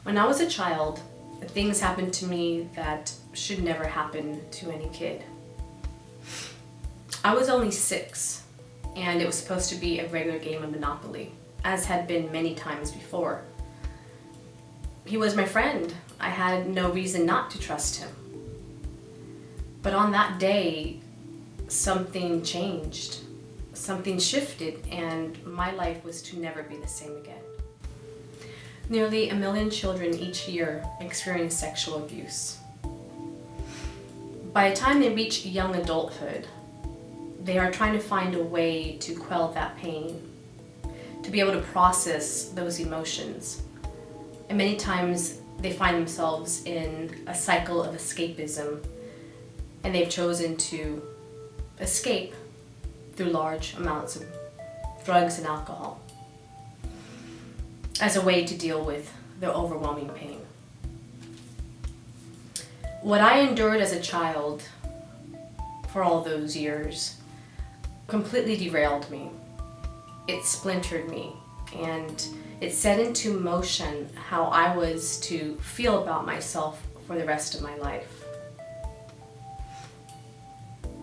When I was a child, things happened to me that should never happen to any kid. I was only 6, and it was supposed to be a regular game of Monopoly, as had been many times before. He was my friend. I had no reason not to trust him. But on that day, something changed. Something shifted, and my life was to never be the same again. Nearly 1 million children each year experience sexual abuse. By the time they reach young adulthood, they are trying to find a way to quell that pain, to be able to process those emotions. And many times they find themselves in a cycle of escapism, and they've chosen to escape through large amounts of drugs and alcohol as a way to deal with their overwhelming pain. What I endured as a child for all those years completely derailed me. It splintered me, and it set into motion how I was to feel about myself for the rest of my life.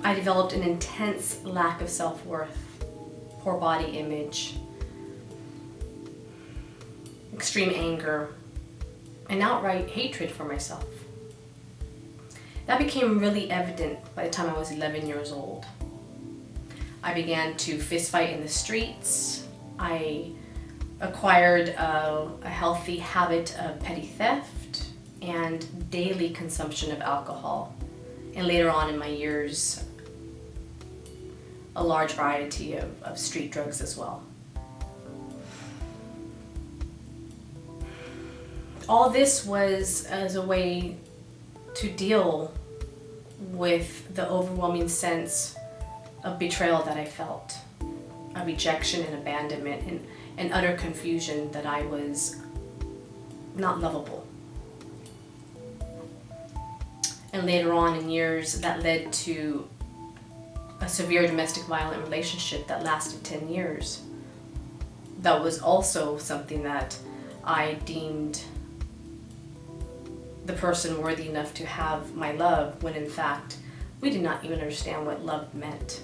I developed an intense lack of self-worth, poor body image, extreme anger, and outright hatred for myself. That became really evident by the time I was 11 years old. I began to fist fight in the streets. I acquired a healthy habit of petty theft and daily consumption of alcohol. And later on in my years, a large variety of street drugs as well. All this was as a way to deal with the overwhelming sense of betrayal that I felt, a rejection and abandonment and utter confusion that I was not lovable. And later on in years, that led to a severe domestic violent relationship that lasted 10 years. That was also something that I deemed the person worthy enough to have my love, when in fact, we did not even understand what love meant.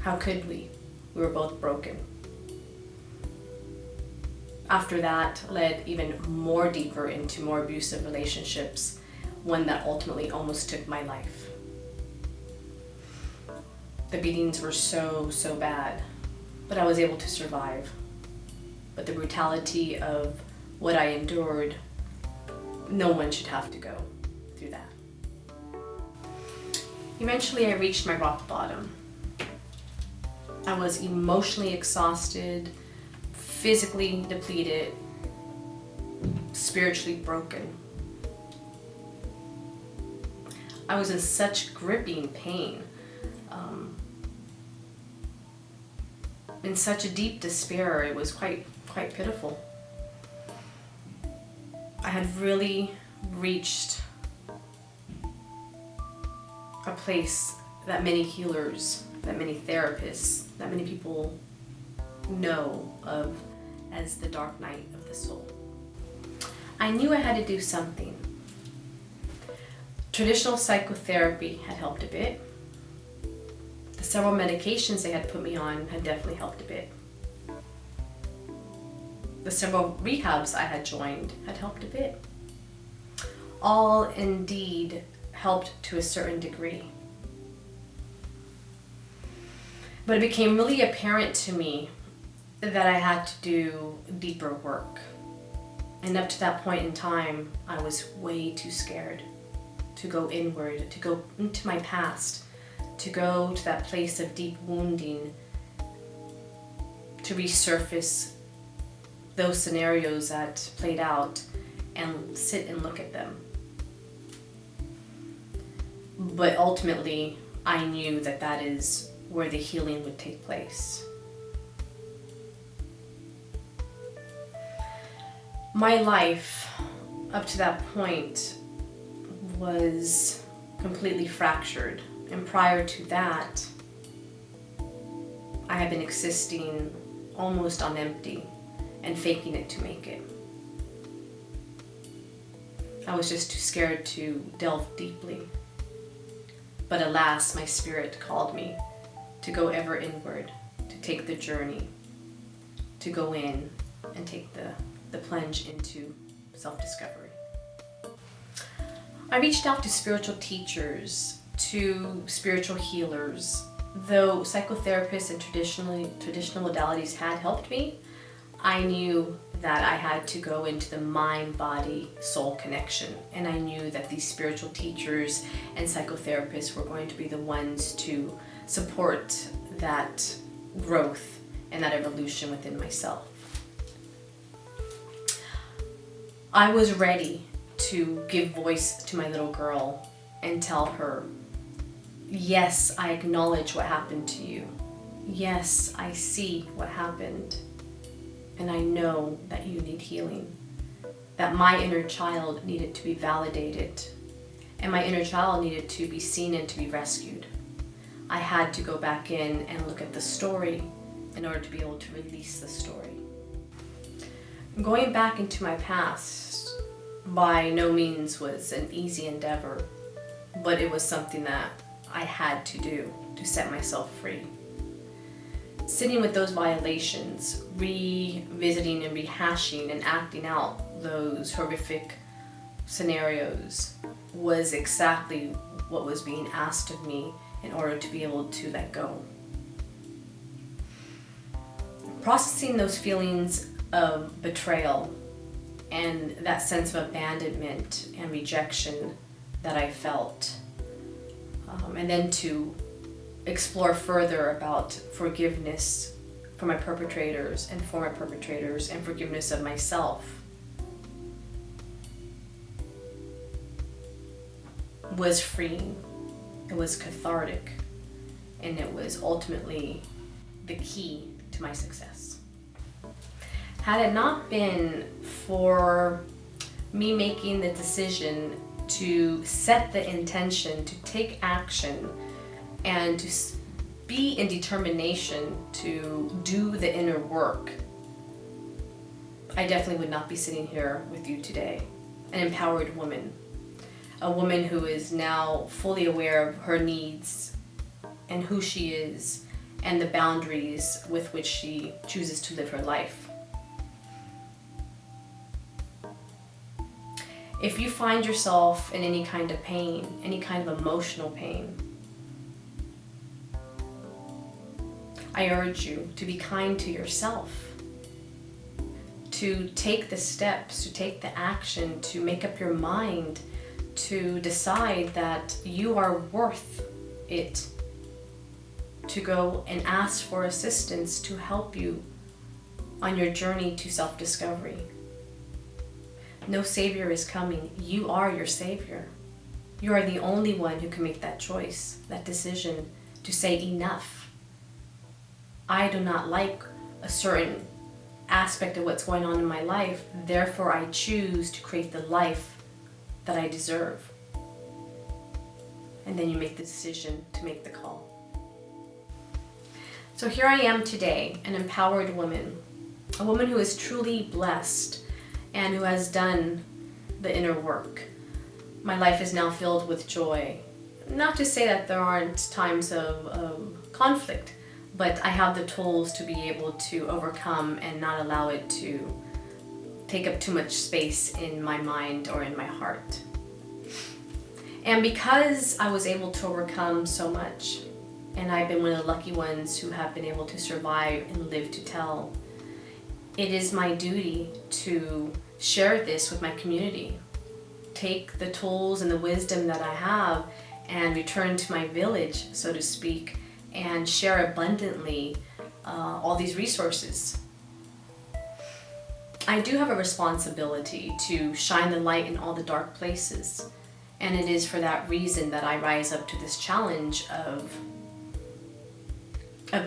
How could we? We were both broken. After that led even more deeper into more abusive relationships, one that ultimately almost took my life. The beatings were so bad, but I was able to survive. But the brutality of what I endured, no one should have to go through that. Eventually I reached my rock bottom. I was emotionally exhausted, physically depleted, spiritually broken. I was in such gripping pain, in such a deep despair. It was quite pitiful. I had really reached a place that many healers, that many therapists, that many people know of as the dark night of the soul. I knew I had to do something. Traditional psychotherapy had helped a bit. The several medications they had put me on had definitely helped a bit. The several rehabs I had joined had helped a bit. All indeed helped to a certain degree. But it became really apparent to me that I had to do deeper work. And up to that point in time, I was way too scared to go inward, to go into my past, to go to that place of deep wounding, to resurface those scenarios that played out and sit and look at them. But ultimately, I knew that that is where the healing would take place. My life up to that point was completely fractured, and prior to that, I had been existing almost on empty and faking it to make it. I was just too scared to delve deeply. But alas, my spirit called me to go ever inward, to take the journey, to go in and take the plunge into self-discovery. I reached out to spiritual teachers, to spiritual healers. Though psychotherapists and traditional modalities had helped me, I knew that I had to go into the mind-body-soul connection. And I knew that these spiritual teachers and psychotherapists were going to be the ones to support that growth and that evolution within myself. I was ready to give voice to my little girl and tell her, yes, I acknowledge what happened to you. Yes, I see what happened. And I know that you need healing. That my inner child needed to be validated. And my inner child needed to be seen and to be rescued. I had to go back in and look at the story in order to be able to release the story. Going back into my past by no means was an easy endeavor, but it was something that I had to do to set myself free. Sitting with those violations, revisiting and rehashing and acting out those horrific scenarios was exactly what was being asked of me in order to be able to let go. Processing those feelings of betrayal and that sense of abandonment and rejection that I felt, and then to explore further about forgiveness for my perpetrators and former perpetrators and forgiveness of myself was freeing. It was cathartic, and it was ultimately the key to my success. Had it not been for me making the decision to set the intention, to take action, and to be in determination to do the inner work, I definitely would not be sitting here with you today. An empowered woman. A woman who is now fully aware of her needs and who she is and the boundaries with which she chooses to live her life. If you find yourself in any kind of pain, any kind of emotional pain, I urge you to be kind to yourself, to take the steps, to take the action, to make up your mind, to decide that you are worth it, to go and ask for assistance to help you on your journey to self-discovery. No savior is coming. You are your savior. You are the only one who can make that choice, that decision to say enough. I do not like a certain aspect of what's going on in my life, therefore I choose to create the life that I deserve. And then you make the decision to make the call. So here I am today, an empowered woman, a woman who is truly blessed and who has done the inner work. My life is now filled with joy. Not to say that there aren't times of conflict, but I have the tools to be able to overcome and not allow it to take up too much space in my mind or in my heart. And because I was able to overcome so much, and I've been one of the lucky ones who have been able to survive and live to tell, it is my duty to share this with my community. Take the tools and the wisdom that I have and return to my village, so to speak, and share abundantly all these resources. I do have a responsibility to shine the light in all the dark places, and it is for that reason that I rise up to this challenge of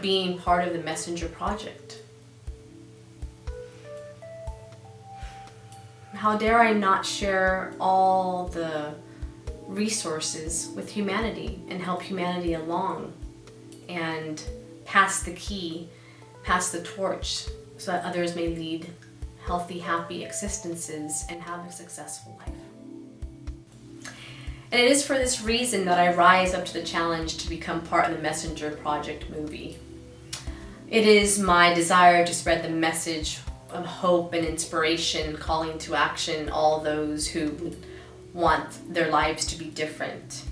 being part of the Messenger Project. How dare I not share all the resources with humanity and help humanity along and pass the key, pass the torch, so that others may lead healthy, happy existences and have a successful life. And it is for this reason that I rise up to the challenge to become part of the Messenger Project movie. It is my desire to spread the message of hope and inspiration, calling to action all those who want their lives to be different.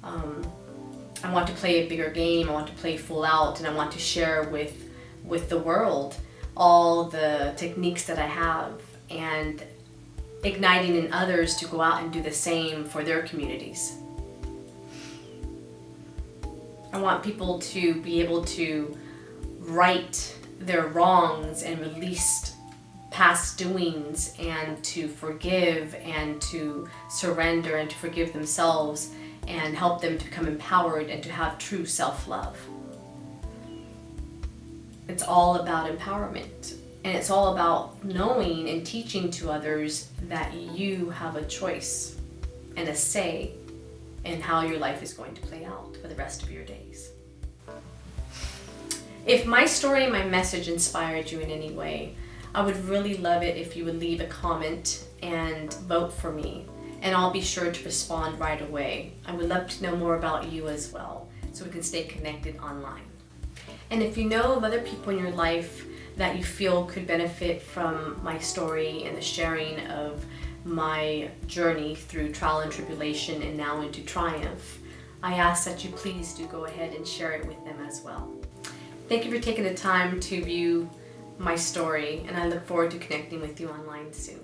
I want to play a bigger game, I want to play full out, and I want to share with the world all the techniques that I have, and igniting in others to go out and do the same for their communities. I want people to be able to right their wrongs and release past doings, and to forgive and to surrender and to forgive themselves, and help them to become empowered and to have true self-love. It's all about empowerment, and it's all about knowing and teaching to others that you have a choice and a say in how your life is going to play out for the rest of your days. If my story and my message inspired you in any way, I would really love it if you would leave a comment and vote for me, and I'll be sure to respond right away. I would love to know more about you as well, so we can stay connected online. And if you know of other people in your life that you feel could benefit from my story and the sharing of my journey through trial and tribulation and now into triumph, I ask that you please do go ahead and share it with them as well. Thank you for taking the time to view my story, and I look forward to connecting with you online soon.